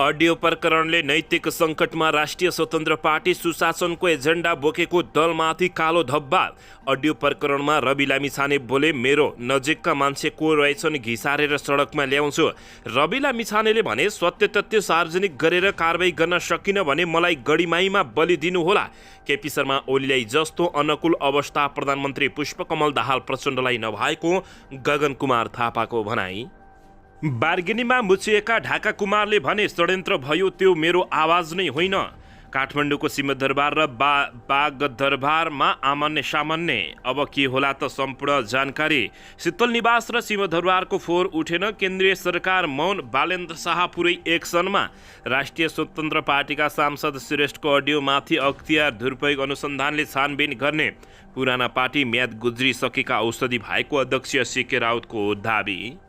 Audio प्रकरणले नैतिक सङ्कटमा राष्ट्रिय स्वतन्त्र पार्टी सुशासनको एजेन्डा बोकेको दलमाथि कालो धब्बा। अडियो प्रकरणमा रवि लामिछाने बोले, मेरो नजिकका मान्छे को रहेछन् घिसारेर सडकमा ल्याउँछु। रवि लामिछानेले भने, सत्य तथ्य सार्वजनिक गरेर कारबाही गर्न सकिन भने मलाई गढीमाईमा बलि दिनुहोला। केपी शर्मा ओलीलाई जस्तो अनुकूल अवस्था प्रधानमन्त्री पुष्पकमल दाहाल प्रचण्डलाई नभएको गगन कुमार थापाको भनाई। बार्गेनीमा मुछिएका ढाका कुमारले भने, षड्यन्त्र भयो, त्यो मेरो आवाज नै होइन। काठमाडौँको सिंहदरबार र बागदरबारमा आमान्य सामान्य, अब के होला त सम्पूर्ण जानकारी। शीतल निवास र सिंहदरबारको फोहोर उठेन, केन्द्रीय सरकार मौन, बालेन्द्र शाह पुरै एक्सनमा। राष्ट्रिय स्वतन्त्र पार्टीका सांसद श्रेष्ठको अडियोमाथि अख्तियार दुरुपयोग अनुसन्धानले छानबिन गर्ने। पुराना पार्टी म्याद गुज्रिसकेका औषधि भएको अध्यक्ष सीके राउतको दाबी।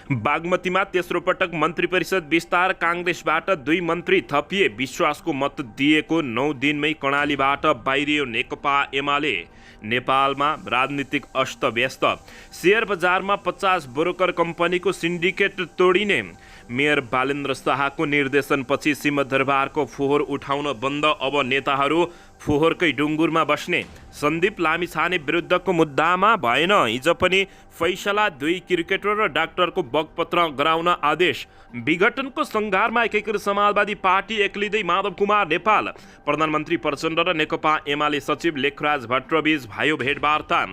बागमतीमा तेस्रो पटक मन्त्री परिषद विस्तार, काङ्ग्रेसबाट 2 मन्त्री थपिए। विश्वासको मत दिएको 9 दिनमै कर्णालीबाट बाहिरियो नेकपा एमाले। नेपालमा राजनीतिक अस्तव्यस्त, शेयर बजारमा 50 ब्रोकर कम्पनीको सिन्डिकेट तोडिने। मेयर बालेन्द्र शाहको निर्देशनपछि सिंहदरबारको फोहोर उठाउन बन्द, अब नेताहरू फोहोरकै डुङ्गुरमा बस्ने। सन्दीप लामिछाने विरुद्धको मुद्दामा भएन हिजो पनि फैसला, 2 क्रिकेटर र डाक्टरको बगपत्र गराउन आदेश। विघटनको सङ्घारमा एकीकृत समाजवादी पार्टी एक्लिँदै माधव कुमार नेपाल। प्रधानमन्त्री प्रचण्ड र नेकपा एमाले सचिव लेखराज भट्टबीच भयो भेटवार्ता।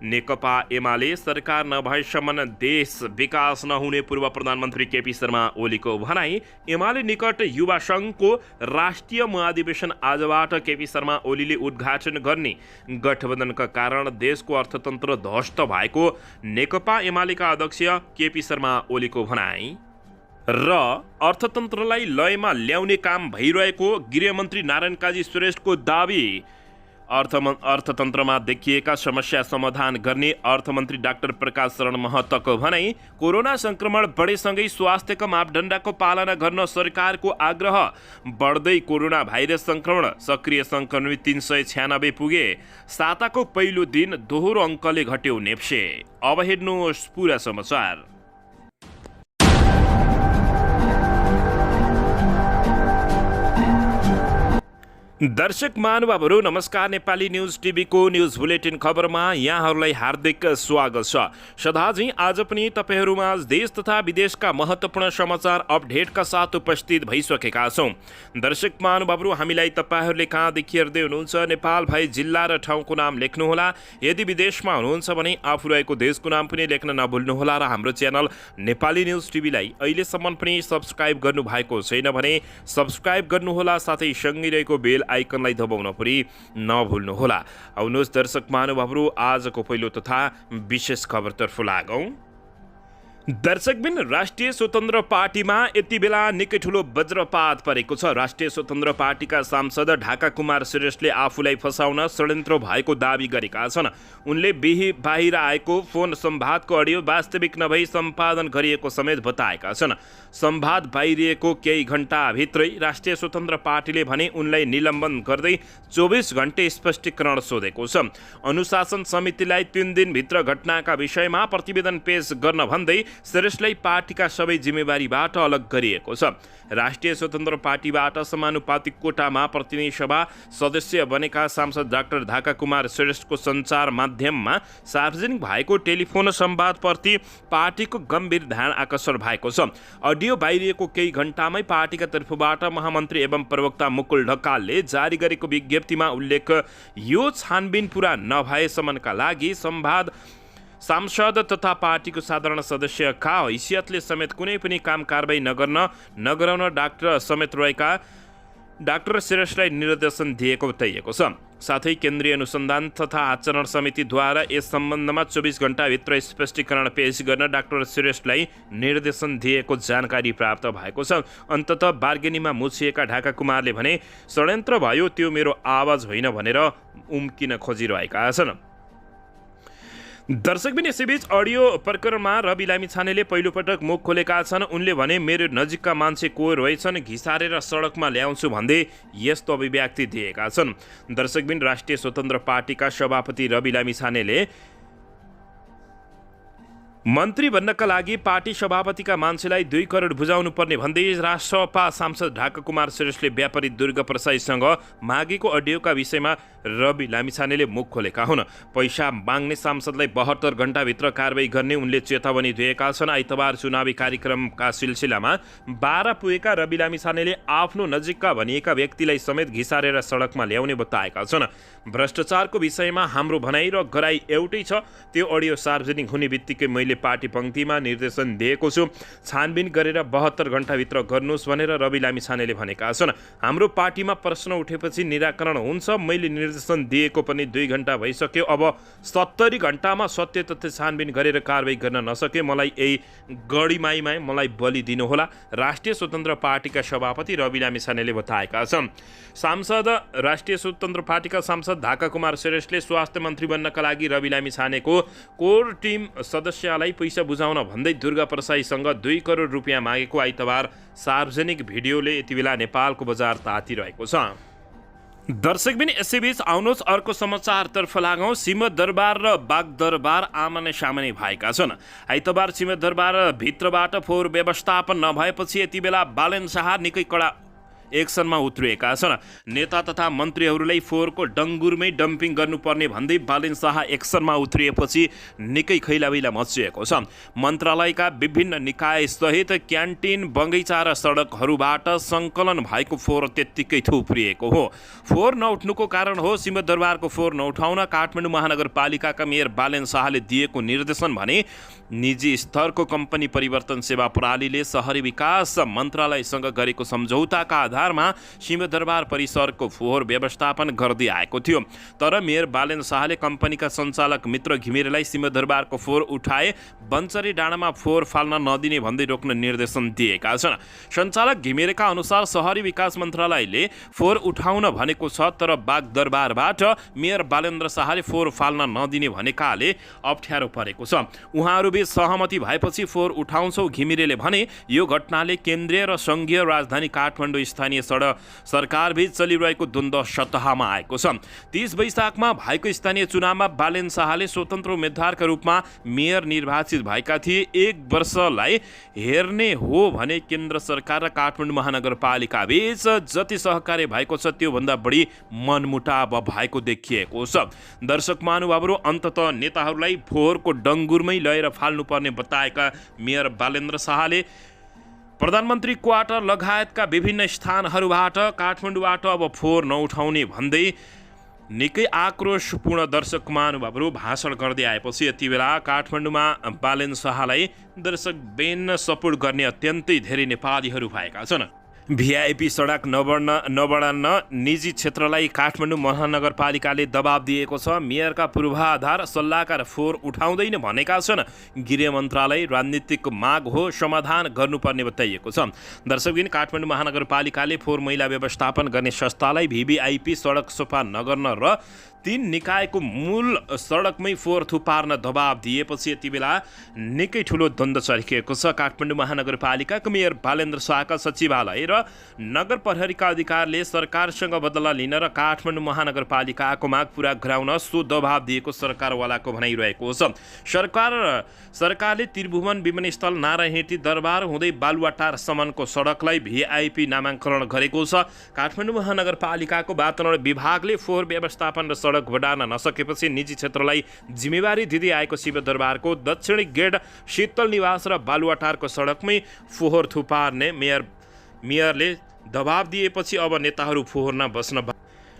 नेकपा एमाले सरकार नभएसम्म देश विकास नहुने पूर्व प्रधानमन्त्री केपी शर्मा ओलीको भनाई। एमाले निकट युवा सङ्घको राष्ट्रिय महाधिवेशन आजबाट केपी शर्मा ओलीले उद्घाटन गर्ने। गठबन्धनका कारण देशको अर्थतन्त्र ध्वस्त भएको नेकपा एमालेका अध्यक्ष केपी शर्मा ओलीको भनाई। र अर्थतन्त्रलाई लयमा ल्याउने काम भइरहेको गृहमन्त्री नारायण काजी श्रेष्ठको दाबी। अर्थतन्त्रमा देखिएका समस्या समाधान गर्ने अर्थमन्त्री डाक्टर प्रकाश शरण महतको भनाई। कोरोना संक्रमण बढेसँगै स्वास्थ्यका मापदण्डको पालना गर्न सरकारको आग्रह। बढ्दै कोरोना भाइरस संक्रमण, सक्रिय संक्रमित 396 पुगे। साताको पहिलो दिन दोहोरो अङ्कले घट्यो नेप्से। अब हेर्नुहोस् पुरा समाचार। दर्शक महानुभावहरू नमस्कार। नेपाली न्युज टिभीको न्युज बुलेटिन खबरमा यहाँहरूलाई हार्दिक स्वागत छ। सदाझै आज पनि तपाईँहरूमा देश तथा विदेशका महत्त्वपूर्ण समाचार अपडेटका साथ उपस्थित भइसकेका छौँ। दर्शक महानुभावहरू, हामीलाई तपाईँहरूले कहाँदेखि हेर्दै हुनुहुन्छ नेपाल भई जिल्ला र ठाउँको नाम लेख्नुहोला। यदि विदेशमा हुनुहुन्छ भने आफू रहेको देशको नाम पनि लेख्न नभुल्नुहोला। र हाम्रो च्यानल नेपाली न्युज टिभीलाई अहिलेसम्म पनि सब्सक्राइब गर्नुभएको छैन भने सब्सक्राइब गर्नुहोला, साथै सँगै रहेको बेल आइकनलाई दबाउन पनि नभुल्नुहोला। आउनुहोस् दर्शक महानुभावहरू, आजको पहिलो तथा विशेष खबरतर्फ लागौँ। दर्शकबिन, राष्ट्रिय स्वतन्त्र पार्टीमा यति बेला निकै ठुलो वज्रपात परेको छ। राष्ट्रिय स्वतन्त्र पार्टीका सांसद ढाका कुमार श्रेष्ठले आफूलाई फसाउन षड्यन्त्र भएको दावी गरेका छन्। उनले बाहिर आएको फोन संवादको अडियो वास्तविक नभई सम्पादन गरिएको समेत बताएका छन्। संवाद बाहिरिएको केही घण्टाभित्रै राष्ट्रिय स्वतन्त्र पार्टीले भने उनलाई निलम्बन गर्दै 24 घण्टे स्पष्टीकरण सोधेको छ। अनुशासन समितिलाई 3 दिनभित्र घटनाका विषयमा प्रतिवेदन पेश गर्न भन्दै श्रेष्ठलाई पार्टीका सबै जिम्मेवारीबाट अलग गरिएको छ। राष्ट्रिय स्वतन्त्र पार्टीबाट समानुपातिक कोटामा प्रतिनिधि सभा सदस्य बनेका सांसद डाक्टर ढाका कुमार श्रेष्ठको सञ्चार माध्यममा सार्वजनिक भएको टेलिफोन संवादप्रति पार्टीको गम्भीर ध्यान आकर्षण भएको छ। अडियो बाहिरिएको केही घण्टामै पार्टीका तर्फबाट महामन्त्री एवं प्रवक्ता मुकुल ढकालले जारी गरेको विज्ञप्तिमा उल्लेख, यो छानबिन पुरा नभएसम्मका लागि संवाद सांसद तथा पार्टीको साधारण सदस्यका हैसियतले समेत कुनै पनि काम कारबाही नगराउन डाक्टर समेत रहेका डाक्टर श्रेष्ठलाई निर्देशन दिएको बताइएको छ। साथै केन्द्रीय अनुसन्धान तथा आचरण समितिद्वारा यस सम्बन्धमा 24 घण्टाभित्र स्पष्टीकरण पेश गर्न डाक्टर श्रेष्ठलाई निर्देशन दिएको जानकारी प्राप्त भएको छ। अन्ततः बार्गेनीमा मुछिएका ढाका कुमारले भने, षड्यन्त्र भयो, त्यो मेरो आवाज होइन भनेर उम्किन खोजिरहेका छन्। दर्शकबिन, यसैबीच अडियो प्रकरणमा रवि लामिछानेले पहिलोपटक मुख खोलेका छन्। उनले भने, मेरो नजिकका मान्छे को रहेछन् घिसारेर सडकमा ल्याउँछु भन्दै यस्तो अभिव्यक्ति दिएका छन्। दर्शकबिन, राष्ट्रिय स्वतन्त्र पार्टीका सभापति रवि लामिछानेले मन्त्री बन्नका लागि पार्टी सभापतिका मान्छेलाई 2 करोड बुझाउनु पर्ने भन्दै राष्ट्रसभा सांसद ढाकाकुमार श्रेष्ठले व्यापारी दुर्गा प्रसाईसँग मागेको अडियोका विषयमा रवि लामिछानेले मुख खोलेका हुन्। पैसा माग्ने सांसदलाई 72 घण्टाभित्र कारबाही गर्ने उनले चेतावनी दिएका छन्। आइतबार चुनावी कार्यक्रमका सिलसिलामा 12 पुगेका रवि लामिछानेले आफ्नो नजिकका भनिएका व्यक्तिलाई समेत घिसारेर सडकमा ल्याउने बताएका छन्। भ्रष्टाचारको विषयमा हाम्रो भनाइ र गराइ एउटै छ। त्यो अडियो सार्वजनिक हुने बित्तिकै मैले पार्टी पङ्क्तिमा निर्देशन दिएको छु, छानबिन गरेर 72 घण्टाभित्र गर्नुहोस् भनेर रवि लामिछानेले भनेका छन्। हाम्रो पार्टीमा प्रश्न उठेपछि निराकरण हुन्छ। मैले निर्देशन दिएको पनि 2 घण्टा भइसक्यो। अब 70 घण्टामा सत्य तथ्य छानबिन गरेर कारबाही गर्न नसके मलाई यही गढीमाईमा मलाई बलि दिनुहोला, राष्ट्रिय स्वतन्त्र पार्टीका सभापति रवि लामिछानेले बताएका छन्। राष्ट्रिय स्वतन्त्र पार्टीका सांसद ढाकाकुमार श्रेष्ठले स्वास्थ्य मन्त्री बन्नका लागि रवि लामिछानेको कोर टिम सदस्यलाई पैसा बुझाउन भन्दै दुर्गा प्रसाईसँग 2 करोड रुपियाँ मागेको आइतबार सार्वजनिक भिडियोले यतिबेला नेपालको बजार तातिरहेको छ। दर्शकबिन यसैबीच आउनुहोस् अर्को समाचारतर्फ लागौँ। सिंहदरबार र बागदरबार आमने सामने भएका छन्। आइतबार सिंहदरबार भित्रबाट फोहोर व्यवस्थापन नभएपछि यतिबेला बालेन शाह निकै कडा एक्सनमा उत्रिएका छन्। नेता तथा मन्त्रीहरूलाई फोहोरको डङ्गुरमै डम्पिङ गर्नुपर्ने भन्दै बालेन शाह एक्सनमा उत्रिएपछि निकै खैलाबैला मचिएको छ। मन्त्रालयका विभिन्न निकाय सहित क्यान्टिन, बगैँचा र सडकहरूबाट सङ्कलन भएको फोहोर त्यत्तिकै थुप्रिएको हो। फोहोर नउठ्नुको कारण हो सिंहदरबारको फोहोर नउठाउन काठमाडौँ महानगरपालिकाका मेयर बालेन शाहले दिएको निर्देशन भने निजी स्तरको कम्पनी परिवर्तन सेवा प्रणालीले शहरी विकास मन्त्रालयसँग गरेको सम्झौताका आधारमा सिंहदरबार परिसरको फोहोर व्यवस्थापन गर्दै आएको थियो। तर मेयर बालेन शाहले कम्पनीका सञ्चालक मित्र घिमिरेलाई सिंहदरबारको फोहोर उठाए बन्चरी डाँडामा फोहोर फाल्न नदिने भन्दै रोक्न निर्देशन दिएका छन्। सञ्चालक घिमिरेका अनुसार शहरी विकास मन्त्रालयले फोहोर उठाउन भनेको छ, तर बागदरबारबाट मेयर बालेन्द्र शाहले फोहोर फाल्न नदिने भनेकाले अप्ठ्यारो परेको छ। उहाँहरूबीच सहमति भएपछि फोहोर उठाउँछौ, घिमिरेले भने। यो घटनाले केन्द्रीय र सङ्घीय राजधानी काठमाडौँ स्थानीय सरकारबीच चलिरहेको द्वन्द्व सतहमा आएको छ। 30 वैशाखमा भएको स्थानीय चुनावमा बालेन शाहले स्वतन्त्र उम्मेद्वारका रूपमा मेयर निर्वाचित भएका थिए। 1 वर्षलाई हेर्ने हो भने केन्द्र सरकार र काठमाडौँ महानगरपालिका बीच जति सहकार्य भएको छ त्योभन्दा बढी मनमुटाव भएको देखिएको छ। दर्शक महानुभावहरू, अन्ततः नेताहरूलाई फोहोरको डङ्गुरमै लिएर फाल्नुपर्ने बताएका मेयर बालेन्द्र शाहले प्रधानमन्त्री क्वार्टर लगायतका विभिन्न स्थानहरूबाट काठमाडौँबाट अब फोहोर नउठाउने भन्दै निकै आक्रोशपूर्ण दर्शक महानुभावहरू भाषण गर्दै आएपछि यतिबेला काठमाडौँमा बालेन शाहलाई दर्शक बेन सपोर्ट गर्ने अत्यन्तै धेरै नेपालीहरू भएका छन्। भिआइपी सडक नबढाउन निजी क्षेत्रलाई काठमाडौँ महानगरपालिकाले दबाब दिएको छ। मेयरका पूर्वाधार सल्लाहकार फोहोर उठाउँदैन भनेका छन्। गृह मन्त्रालय राजनीतिक माग हो, समाधान गर्नुपर्ने बताइएको छ। दर्शकबिन, काठमाडौँ महानगरपालिकाले फोहोर मैला व्यवस्थापन गर्ने संस्थालाई भिभिआइपी सडक सफा नगर्न र 3 निकायको मूल सडकमै फोहोर थुपार्न दबाब दिएपछि यतिबेला निकै ठुलो द्वन्द्व चर्किएको छ। काठमाडौँ महानगरपालिकाको मेयर बालेन्द्र शाहका सचिवालय र नगर प्रहरीका अधिकारीले सरकारसँग बदला लिन र काठमाडौँ महानगरपालिकाको माग पूरा गराउन सो दबाब दिएको सरकारवालाको भनाइरहेको छ। सरकारले त्रिभुवन विमानस्थल नारायणहिटी दरबार हुँदै बालुवाटारसम्मको सडकलाई भिआइपी नामाङ्करण गरेको छ। काठमाडौँ महानगरपालिकाको वातावरण विभागले फोहोर व्यवस्थापन र सडक बढाउन नसकेपछि निजी क्षेत्रलाई जिम्मेवारी दिँदै आएको सिंहदरबारको दक्षिणी गेट, शीतल निवास र बालुवाटारको सडकमै फोहोर थुपार्ने मेयरले दबाब दिएपछि अब नेताहरू फोहोरमा बस्न।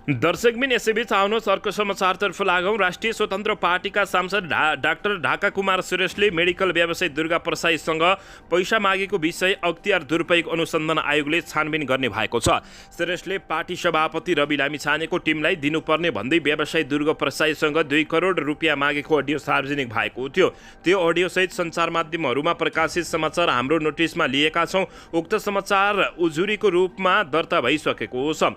दर्शकबिन, यसैबीच आउनुहोस् अर्को समाचारतर्फ लागौँ। राष्ट्रिय स्वतन्त्र पार्टीका सांसद डाक्टर ढाकाकुमार श्रेष्ठले मेडिकल व्यवसायी दुर्गा प्रसाईसँग पैसा मागेको विषय अख्तियार दुरुपयोग अनुसन्धान आयोगले छानबिन गर्ने भएको छ। श्रेष्ठले पार्टी सभापति रवि लामिछानेको टिमलाई दिनुपर्ने भन्दै व्यवसायी दुर्गा प्रसाईसँग 2 करोड रुपियाँ मागेको अडियो सार्वजनिक भएको थियो। त्यो अडियोसहित सञ्चार माध्यमहरूमा प्रकाशित समाचार हाम्रो नोटिसमा लिएका छौँ। उक्त समाचार उजुरीको रूपमा दर्ता भइसकेको छ।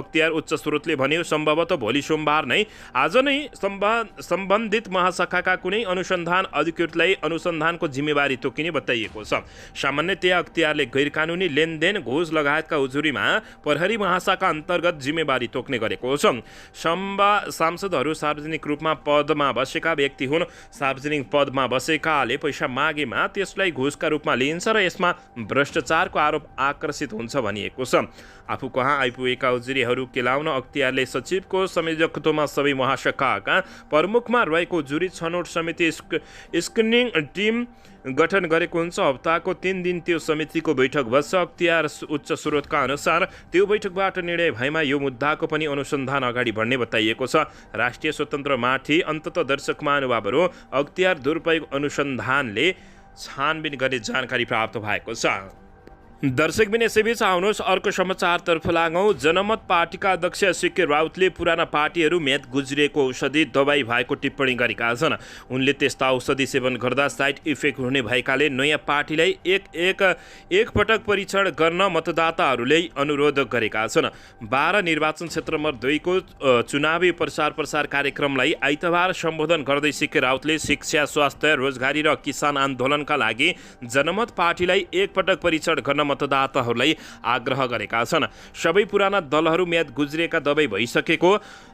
अख्तियार उच्च स्रोतले भन्यो सम्भवतः भोलि सोमबार नै आज नै सम्बन्धित महाशाखाका कुनै अनुसन्धान अधिकृतलाई अनुसन्धानको जिम्मेवारी तोकिने बताइएको छ। सामान्यतया अख्तियारले गैरकानुनी लेनदेन, घुस लगायतका उजुरीमा प्रहरी महाशाखा अन्तर्गत जिम्मेवारी तोक्ने गरेको छ। सांसदहरू सार्वजनिक रूपमा पदमा बसेका व्यक्ति हुन्। सार्वजनिक पदमा बसेकाले पैसा मागेमा त्यसलाई घुसका रूपमा लिइन्छ र यसमा भ्रष्टाचारको आरोप आकर्षित हुन्छ भनिएको छ। आफू कहाँ आइपुगेका उजुरीहरू केलाउन अख्तियारले सचिवको संयोजकत्वमा सबै महाशाखाका प्रमुखमा रहेको जुरी छनौट समिति स्क्रिनिङ टिम गठन गरेको हुन्छ। हप्ताको 3 दिन त्यो समितिको बैठक बस्छ। अख्तियार उच्च स्रोतका अनुसार त्यो बैठकबाट निर्णय भएमा यो मुद्दाको पनि अनुसन्धान अगाडि बढ्ने बताइएको छ। राष्ट्रिय स्वतन्त्रमाथि अन्ततः दर्शक महानुभावहरू अख्तियार दुरुपयोग अनुसन्धानले छानबिन गर्ने जानकारी प्राप्त भएको छ। दर्शकबिन यसैबीच आउनुहोस् अर्को समाचारतर्फ लागौँ। जनमत पार्टीका अध्यक्ष सिके राउतले पुराना पार्टीहरू म्याद गुज्रिएको औषधि दबाई भएको टिप्पणी गरेका छन्। उनले त्यस्ता औषधि सेवन गर्दा साइड इफेक्ट हुने भएकाले नयाँ पार्टीलाई एक पटक परीक्षण गर्न मतदाताहरूले अनुरोध गरेका छन्। 12 निर्वाचन क्षेत्र नम्बर 2 को चुनावी प्रचार कार्यक्रमलाई आइतबार सम्बोधन गर्दै सिके राउतले शिक्षा, स्वास्थ्य, रोजगारी र किसान आन्दोलनका लागि जनमत पार्टीलाई एक पटक परीक्षण गर्न मतदाताहरूलाई आग्रह गरेका छन्। सबै पुराना दलहरू म्याद गुज्रिएका दबाई भइसकेको,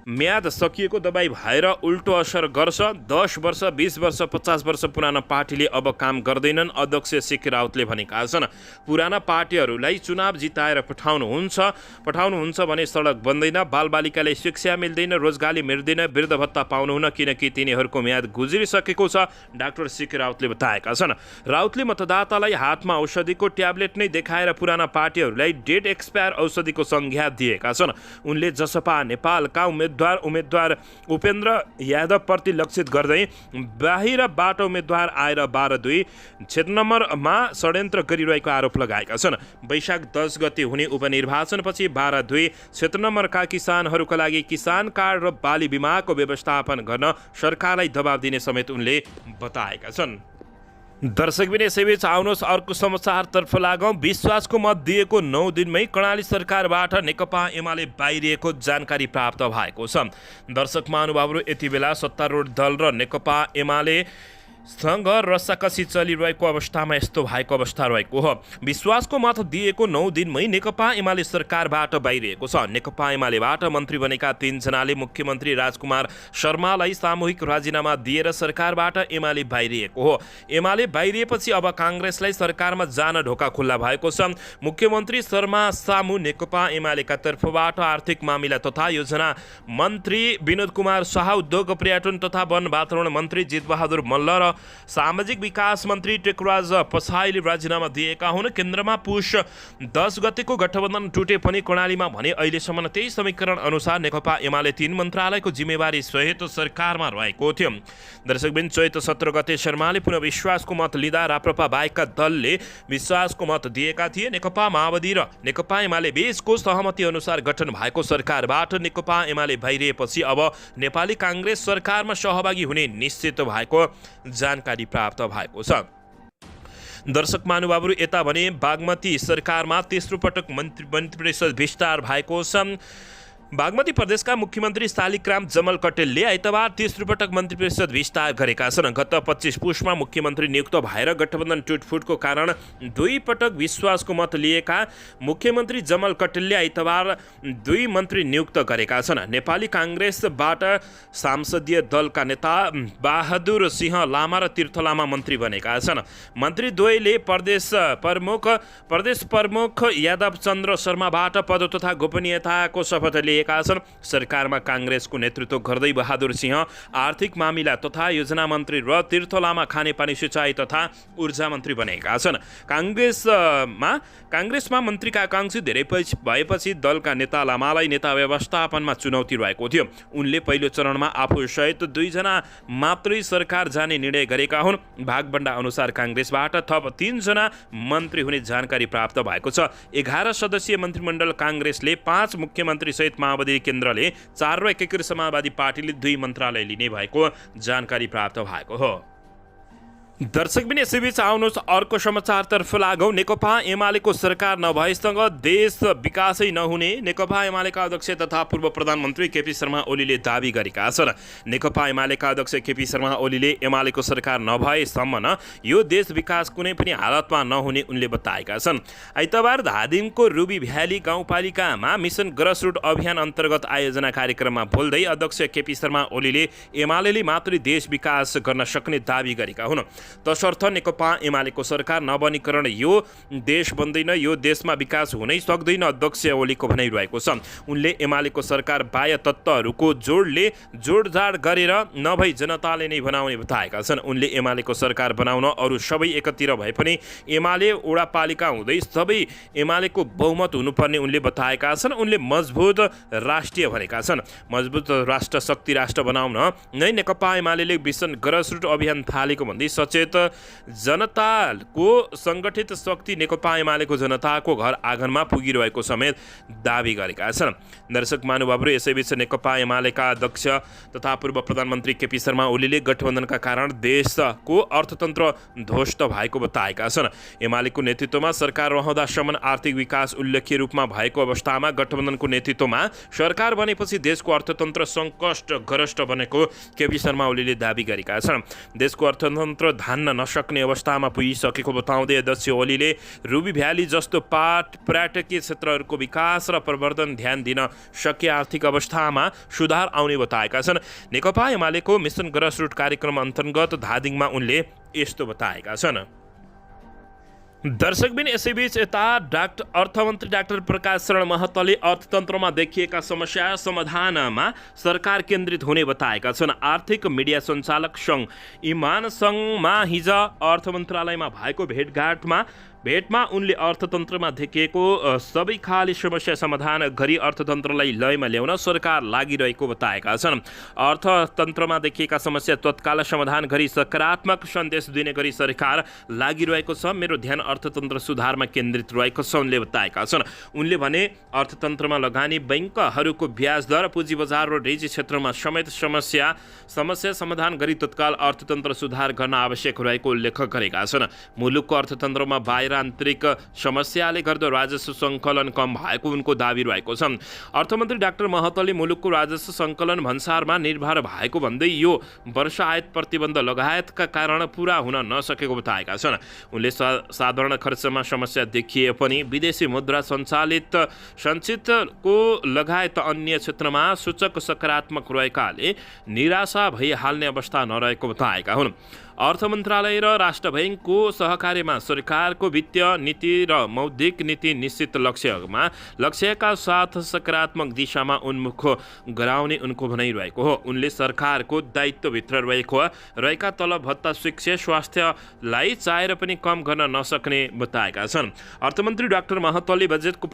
म्याद सकिएको दबाई भएर उल्टो असर गर्छ। 10 वर्ष, 20 वर्ष, 50 वर्ष पुराना पार्टीले अब काम गर्दैनन्, अध्यक्ष सिके राउतले भनेका छन्। पुराना पार्टीहरूलाई चुनाव जिताएर पठाउनुहुन्छ भने सडक बन्दैन, बालबालिकालाई शिक्षा मिल्दैन, रोजगारी मिल्दैन, वृद्ध भत्ता पाउनुहुन्न किनकि तिनीहरूको म्याद गुज्रिसकेको छ, डाक्टर सिके राउतले बताएका छन्। राउतले मतदातालाई हातमा औषधिको ट्याब्लेट नै देखाएर पुराना पार्टीहरूलाई डेट एक्सपायर औषधिको संज्ञा दिएका छन्। उनले जसपा नेपालका उम्मेद्वार उपेन्द्र यादवप्रति लक्षित गर्दै बाहिरबाट उम्मेद्वार आएर 12-2 क्षेत्र नम्बरमा षड्यन्त्र गरिरहेको आरोप लगाएका छन्। वैशाख 10 गते हुने उपनिर्वाचनपछि 12-2 क्षेत्र नम्बरका किसानहरूका लागि किसान कार्ड र बाली बिमाको व्यवस्थापन गर्न सरकारलाई दबाब दिने समेत उनले बताएका छन्। दर्शकबिन यसैबीच आउनुहोस् अर्को समाचारतर्फ लागौँ। विश्वासको मत दिएको 9 दिनमै कर्णाली सरकारबाट नेकपा एमाले बाहिरिएको जानकारी प्राप्त भएको छ। दर्शक महानुभावहरू यति बेला सत्तारूढ दल र नेकपा एमाले सँग रस्साकसी चलिरहेको अवस्थामा यस्तो भएको अवस्था रहेको हो। विश्वासको मत दिएको 9 दिनमै नेकपा एमाले सरकारबाट बाहिरिएको छ। नेकपा एमालेबाट मन्त्री बनेका 3 जनाले मुख्यमन्त्री राजकुमार शर्मालाई सामूहिक राजीनामा दिएर सरकारबाट एमाले बाहिरिएको हो। एमाले बाहिरिएपछि अब काङ्ग्रेसलाई सरकारमा जान ढोका खुल्ला भएको छ। मुख्यमन्त्री शर्मा सामु नेकपा एमालेका तर्फबाट आर्थिक मामिला तथा योजना मन्त्री विनोद कुमार शाह, उद्योग पर्यटन तथा वन वातावरण मन्त्री जितबहादुर मल्ल र सामाजिक विकास मन्त्री टेकुराज पछाइले राजीनामा दिएका हुन्। केन्द्रमा पुष 10 गतेको गठबन्धन टुटे पनि कर्णालीमा भने अहिलेसम्म त्यही समीकरण अनुसार नेकपा एमाले 3 मन्त्रालयको जिम्मेवारी सहित सरकारमा रहेको थियो। दर्शकबिन चैत 17 गते शर्माले पुनः विश्वासको मत लिँदा राप्रपा बाहेकका दलले विश्वासको मत दिएका थिए। नेकपा माओवादी र नेकपा एमाले बीचको सहमति अनुसार गठन भएको सरकारबाट नेकपा एमाले बाहिरिएपछि अब नेपाली काङ्ग्रेस सरकारमा सहभागी हुने निश्चित भएको जानकारी प्राप्त भएको छ। दर्शक महानुभावहरू यता भने बागमती सरकारमा तेस्रो पटक मन्त्री परिषद विस्तार भएको छ। बागमती प्रदेशका मुख्यमन्त्री शालिग्राम जमल कटेलले आइतबार तेस्रो पटक मन्त्री परिषद विस्तार गरेका छन्। गत 25 पुसमा मुख्यमन्त्री नियुक्त भएर गठबन्धन टुटफुटको कारण 2 पटक विश्वासको मत लिएका मुख्यमन्त्री जमल कटेलले आइतबार 2 मन्त्री नियुक्त गरेका छन्। नेपाली काङ्ग्रेसबाट संसदीय दलका नेता बहादुर सिंह लामा र तीर्थ लामा मन्त्री बनेका छन्। मन्त्री द्वयले प्रदेश प्रमुख यादव चन्द्र शर्माबाट पद तथा गोपनीयताको शपथ लिए सरकारमा काङ्ग्रेसको नेतृत्व गर्दै बहादुर सिंह आर्थिक मामिला तथा योजना मन्त्री र तीर्थ लामा खानेपानी सिँचाइ तथा ऊर्जा मन्त्री बनेका छन्। काङ्ग्रेसमा मन्त्रीका आकाङ्क्षी धेरै भएपछि दलका नेता लामालाई नेता व्यवस्थापनमा चुनौती रहेको थियो। उनले पहिलो चरणमा आफू सहित 2 जना मात्रै सरकार जाने निर्णय गरेका हुन्। भागबण्डा अनुसार काङ्ग्रेसबाट थप 3 जना मन्त्री हुने जानकारी प्राप्त भएको छ। 11 सदस्यीय मन्त्रीमण्डल काङ्ग्रेसले 5 मुख्यमन्त्री सहित माओवादी केन्द्रले 4 र एकीकृत समाजवादी पार्टीले 2 मन्त्रालय लिने भएको जानकारी प्राप्त भएको हो। दर्शकबिन यसैबीच आउनुहोस् अर्को समाचारतर्फ लागौँ। नेकपा एमालेको सरकार नभएसँग देश विकासै नहुने नेकपा एमालेका अध्यक्ष तथा पूर्व प्रधानमन्त्री केपी शर्मा ओलीले दाबी गरेका छन्। नेकपा एमालेका अध्यक्ष केपी शर्मा ओलीले एमालेको सरकार नभएसम्म न यो देश विकास कुनै पनि हालतमा नहुने उनले बताएका छन्। आइतबार धादिङको रुबी भ्याली गाउँपालिकामा मिसन ग्रासरुट अभियान अन्तर्गत आयोजना कार्यक्रममा बोल्दै अध्यक्ष केपी शर्मा ओलीले एमालेले मात्रै देश विकास गर्न सक्ने दाबी गरेका हुन्। तसर्थ नेकपा एमालेको सरकार नबनिकरण यो देश बन्दैन, यो देशमा विकास हुनै सक्दैन अध्यक्ष ओलीको भनाइरहेको छ। उनले एमालेको सरकार बाह्य तत्त्वहरूको जोडजाड गरेर नभई जनताले नै बनाउने बताएका छन्। उनले एमालेको सरकार बनाउन अरू सबै एकतिर भए पनि एमाले वडापालिका हुँदै सबै एमालेको बहुमत हुनुपर्ने उनले बताएका छन्। उनले मजबुत राष्ट्रिय भनेका छन्। मजबुत राष्ट्र शक्ति राष्ट्र बनाउन नै नेकपा एमालेले मिसन ग्रासरुट अभियान थालेको भन्दै सचेत जनताको सङ्गठित शक्ति नेकपा एमालेको जनताको घर आँगनमा पुगिरहेको समेत दाबी गरेका छन्। दर्शक महानुभावहरू, यसैबीच नेकपा एमालेका अध्यक्ष तथा पूर्व प्रधानमन्त्री केपी शर्मा ओलीले गठबन्धनका कारण देशको अर्थतन्त्र ध्वस्त भएको बताएका छन्। एमालेको नेतृत्वमा सरकार रहँदासम्म आर्थिक विकास उल्लेख्य रूपमा भएको अवस्थामा गठबन्धनको नेतृत्वमा सरकार बनेपछि देशको अर्थतन्त्र सङ्कटग्रस्त बनेको केपी शर्मा ओलीले दाबी गरेका छन्। देशको अर्थतन्त्र धान्न नसक्ने अवस्थामा पुगिसकेको बताउँदै अध्यक्ष ओलीले रुबी भ्याली जस्तो पर्यटकीय क्षेत्रहरूको विकास र प्रवर्धन ध्यान दिन सके आर्थिक अवस्थामा सुधार आउने बताएका छन्। नेकपा एमालेको मिसन ग्रासरुट कार्यक्रम अन्तर्गत धादिङमा उनले यस्तो बताएका छन्। दर्शकबिन यसैबीच यता अर्थमन्त्री डाक्टर प्रकाश शरण महतले अर्थतन्त्रमा देखिएका समस्या समाधानमा सरकार केन्द्रित हुने बताएका छन्। आर्थिक मिडिया सञ्चालक सङ्घ इमान सङ्घमा हिज अर्थ मन्त्रालयमा भएको भेटमा उनले अर्थतन्त्रमा देखिएको सबै खाली समस्या समाधान गरी अर्थतन्त्रलाई लयमा ल्याउन सरकार लागिरहेको बताएका छन्। अर्थतन्त्रमा देखिएका समस्या तत्काल समाधान गरी सकारात्मक सन्देश दिने गरी सरकार लागिरहेको छ। मेरो ध्यान अर्थतन्त्र सुधारमा केन्द्रित रहेको छ उनले बताएका छन्। उनले भने अर्थतन्त्रमा लगानी, बैङ्कहरूको ब्याज दर, पुँजी बजार र निजी क्षेत्रमा समेत समस्या समाधान गरी तत्काल अर्थतन्त्र सुधार गर्न आवश्यक रहेको उल्लेख गरेका छन्। मुलुकको अर्थतन्त्रमा बाहिर आन्तरिक समस्याले गर्दा राजस्व सङ्कलन कम भएको उनको दाबी रहेको छ। अर्थमन्त्री डाक्टर महतले मुलुकको राजस्व सङ्कलन भन्सारमा निर्भर भएको भन्दै यो वर्ष आयात प्रतिबन्ध लगायतका कारण पुरा हुन नसकेको बताएका छन्। उनले साधारण खर्चमा समस्या देखिए पनि विदेशी मुद्रा सञ्चितको लगायत अन्य क्षेत्रमा सूचक सकारात्मक रहेकाले निराशा भइहाल्ने अवस्था नरहेको बताएका हुन्। अर्थ मन्त्रालय र राष्ट्र बैङ्कको सहकार्यमा सरकारको वित्तीय नीति र मौद्रिक नीति निश्चित लक्ष्यका साथ सकारात्मक दिशामा उन्मुख गराउने उनको भनाइरहेको हो। उनले सरकारको दायित्वभित्र रहेका तलब भत्ता, शिक्षा, स्वास्थ्यलाई चाहेर पनि कम गर्न नसक्ने बताएका छन्। अर्थमन्त्री डाक्टर महतले बजेटको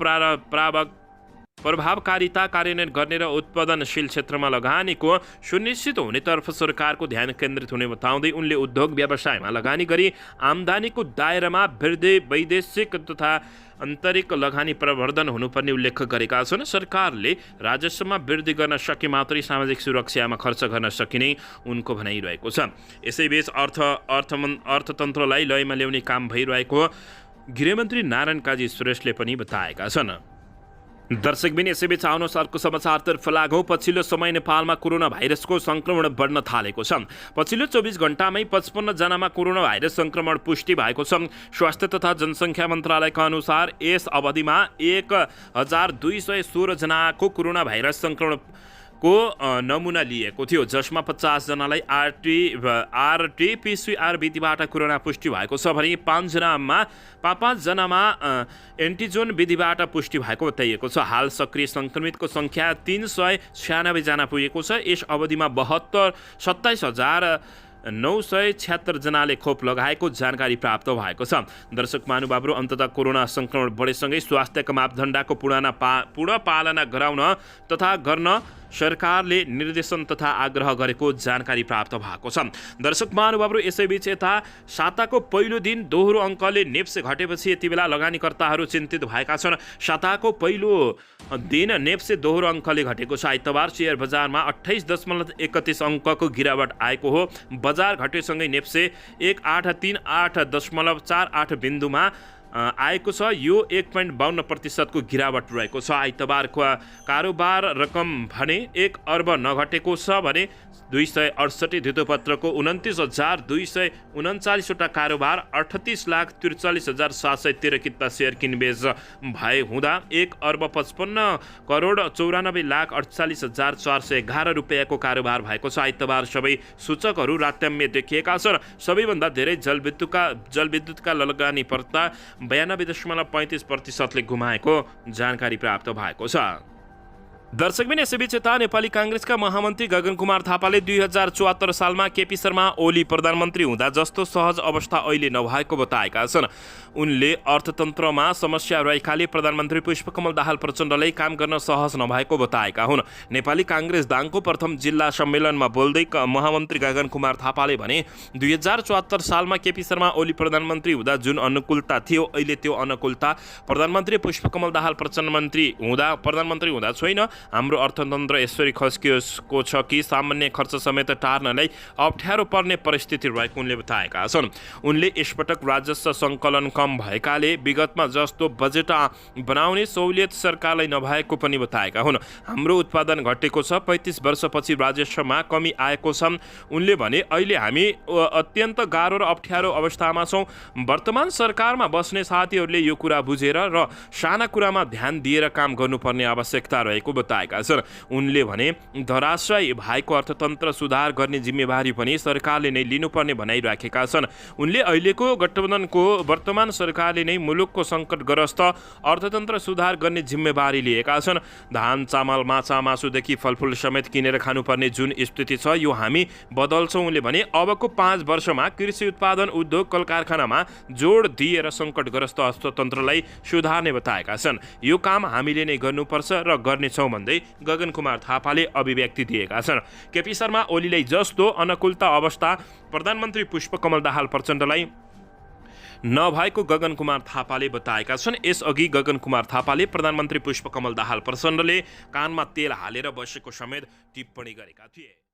प्रभावकारिता कार्यान्वयन गर्ने र उत्पादनशील क्षेत्रमा लगानीको सुनिश्चित हुनेतर्फ सरकारको ध्यान केन्द्रित हुने बताउँदै उनले उद्योग व्यवसायमा लगानी गरी आम्दानीको दायरामा वृद्धि, वैदेशिक तथा आन्तरिक लगानी प्रवर्धन हुनुपर्ने उल्लेख गरेका छन्। सरकारले राजस्वमा वृद्धि गर्न सके मात्रै सामाजिक सुरक्षामा खर्च गर्न सकिने उनको भनाइरहेको छ। यसैबीच अर्थतन्त्रलाई लयमा ल्याउने काम भइरहेको गृहमन्त्री नारायण काजी सुरेशले पनि बताएका छन्। दर्शकबिन यसैबीच आउनुहोस् अर्को समाचारतर्फ लागौँ। पछिल्लो समय नेपालमा कोरोना भाइरसको सङ्क्रमण बढ्न थालेको छ। पछिल्लो 24 घण्टामै 55 जनामा कोरोना भाइरस सङ्क्रमण पुष्टि भएको छ। स्वास्थ्य तथा जनसङ्ख्या मन्त्रालयका अनुसार यस अवधिमा 1216 जनाको कोरोना भाइरस सङ्क्रमणको नमुना लिएको थियो, जसमा 50 जनालाई आरटी-पीसीआर विधिबाट कोरोना पुष्टि भएको छ भने 5 जनामा एन्टिजोन विधिबाट पुष्टि भएको बताइएको छ। हाल सक्रिय सङ्क्रमितको सङ्ख्या 396 जना पुगेको छ। यस अवधिमा 27,976 जनाले खोप लगाएको जानकारी प्राप्त भएको छ। दर्शक महानुभावहरू, अन्ततः कोरोना सङ्क्रमण बढेसँगै स्वास्थ्यका मापदण्डको पूर्ण पालना गराउन तथा गर्न सरकारले निर्देशन तथा आग्रह गरेको जानकारी प्राप्त भएको छ। दर्शक महानुभावहरू, यसैबीच यता साताको पहिलो दिन दोहोरो अङ्कले नेप्से घटेपछि यति बेला लगानीकर्ताहरू चिन्तित भएका छन्। साताको पहिलो दिन नेप्से दोहोरो अङ्कले घटेको छ। आइतबार शेयर बजारमा 28.31 अङ्कको गिरावट आएको हो। बजार घटेसँगै नेप्से 1838.48 बिन्दुमा आएको छ। यो 1.52% को गिरावट रहेको छ। आइतबारको कारोबार रकम भने 1 अर्ब नघटेको छ भने 268 धितोपत्रको 29,239 वटा कारोबार 38,43,713 किता सेयर किनबेच भए हुँदा 1 अर्ब 55 करोड 94,48,411 रुपियाँको कारोबार भएको छ। आइतबार सबै सूचकहरू रात्यम्य देखिएका छन्। सबैभन्दा धेरै जलविद्युतका लगानीकर्ता 92.35%ले गुमाएको जानकारी प्राप्त भएको छ। दर्शकबिन, यसैबीच यता नेपाली काङ्ग्रेसका महामन्त्री गगन कुमार थापाले 2074 सालमा केपी शर्मा ओली प्रधानमन्त्री हुँदा जस्तो सहज अवस्था अहिले नभएको बताएका छन्। उनले अर्थतन्त्रमा समस्या रहेकाले प्रधानमन्त्री पुष्पकमल दाहाल प्रचण्डलाई काम गर्न सहज नभएको बताएका हुन्। नेपाली काङ्ग्रेस दाङको प्रथम जिल्ला सम्मेलनमा बोल्दै महामन्त्री गगन कुमार थापाले भने 2074 सालमा केपी शर्मा ओली प्रधानमन्त्री हुँदा जुन अनुकूलता थियो, अहिले त्यो अनुकूलता प्रधानमन्त्री पुष्पकमल दाहाल प्रधानमन्त्री हुँदा छैन। हाम्रो अर्थतन्त्र यसरी खस्किएको छ कि सामान्य खर्च समेत टार्नलाई अप्ठ्यारो पर्ने परिस्थिति रहेको उनले बताएका छन्। उनले यसपटक राजस्व सङ्कलन कम भएकाले विगतमा जस्तो बजेट बनाउने सहुलियत सरकारलाई नभएको पनि बताएका हुन्। हाम्रो उत्पादन घटेको छ, 35 वर्षपछि राजस्वमा कमी आएको छ। उनले भने अहिले हामी अत्यन्त गाह्रो र अप्ठ्यारो अवस्थामा छौँ। वर्तमान सरकारमा बस्ने साथीहरूले यो कुरा बुझेर र साना कुरामा ध्यान दिएर काम गर्नुपर्ने आवश्यकता रहेको बताएका छन्। उनले भने धराशायी भएको अर्थतन्त्र सुधार गर्ने जिम्मेवारी पनि सरकारले नै लिनुपर्ने भनाइराखेका छन्। उनले अहिलेको गठबन्धनको वर्तमान सरकारले नै मुलुकको सङ्कटग्रस्त अर्थतन्त्र सुधार गर्ने जिम्मेवारी लिएका छन्। धान, चामल, माछा, मासुदेखि फलफुल समेत किनेर खानुपर्ने जुन स्थिति छ, यो हामी बदल्छौँ। उनले भने अबको 5 वर्षमा कृषि उत्पादन, उद्योग, कल कारखानामा जोड दिएर सङ्कटग्रस्त अर्थतन्त्रलाई सुधार्ने बताएका छन्। यो काम हामीले नै गर्नुपर्छ र गर्नेछौँ भन्दै गगन कुमार थापाले अभिव्यक्ति दिएका छन्। केपी शर्मा ओलीलाई जस्तो अनुकूलता अवस्था प्रधानमन्त्री पुष्पकमल दाहाल प्रचण्डलाई नभएको गगन कुमार थापाले बताएका छन्। यसअघि गगन कुमार थापाले प्रधानमन्त्री पुष्पकमल दाहाल प्रचण्डले कानमा तेल हालेर बसेको समेत टिप्पणी गरेका थिए।